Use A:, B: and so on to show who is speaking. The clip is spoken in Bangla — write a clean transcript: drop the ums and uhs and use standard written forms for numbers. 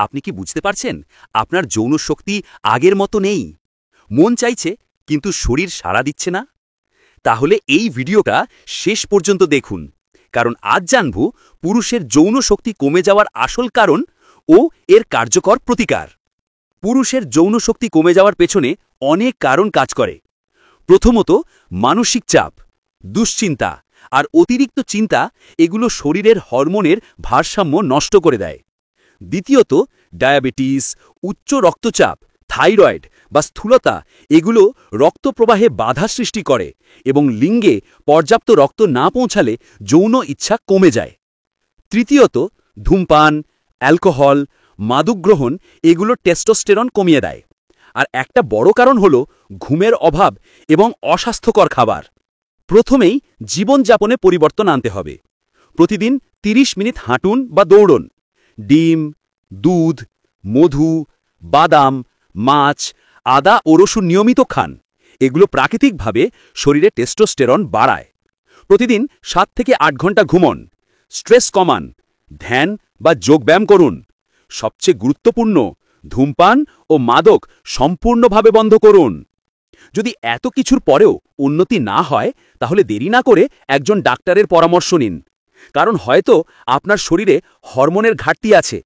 A: আপনি কি বুঝতে পারছেন আপনার যৌন শক্তি আগের মতো নেই? মন চাইছে কিন্তু শরীর সাড়া দিচ্ছে না? তাহলে এই ভিডিওটা শেষ পর্যন্ত দেখুন, কারণ আজ জানব পুরুষের যৌন শক্তি কমে যাওয়ার আসল কারণ ও এর কার্যকর প্রতিকার। পুরুষের যৌন শক্তি কমে যাওয়ার পেছনে অনেক কারণ কাজ করে। প্রথমত, মানসিক চাপ, দুশ্চিন্তা আর অতিরিক্ত চিন্তা এগুলো শরীরের হরমোনের ভারসাম্য নষ্ট করে দেয়। দ্বিতীয়ত, ডায়াবেটিস, উচ্চ রক্তচাপ, থাইরয়েড বা স্থূলতা এগুলো রক্তপ্রবাহে বাধা সৃষ্টি করে এবং লিঙ্গে পর্যাপ্ত রক্ত না পৌঁছালে যৌন ইচ্ছা কমে যায়। তৃতীয়ত, ধূমপান, অ্যালকোহল, মাদক গ্রহণ এগুলো টেস্টোস্টেরন কমিয়ে দেয়। আর একটা বড় কারণ হল ঘুমের অভাব এবং অস্বাস্থ্যকর খাবার। প্রথমেই জীবনযাপনে পরিবর্তন আনতে হবে। প্রতিদিন 30 মিনিট হাঁটুন বা দৌড়ুন। ডিম, দুধ, মধু, বাদাম, মাছ, আদা ও রসুন নিয়মিত খান। এগুলো প্রাকৃতিকভাবে শরীরে টেস্টোস্টেরন বাড়ায়। প্রতিদিন 7 থেকে 8 ঘন্টা ঘুমন। স্ট্রেস কমান, ধ্যান বা যোগব্যায়াম করুন। সবচেয়ে গুরুত্বপূর্ণ, ধূমপান ও মাদক সম্পূর্ণভাবে বন্ধ করুন। যদি এত কিছুর পরেও উন্নতি না হয়, তাহলে দেরি না করে একজন ডাক্তারের পরামর্শ নিন, কারণ হয়তো আপনার শরীরে হরমোনের ঘাটতি আছে।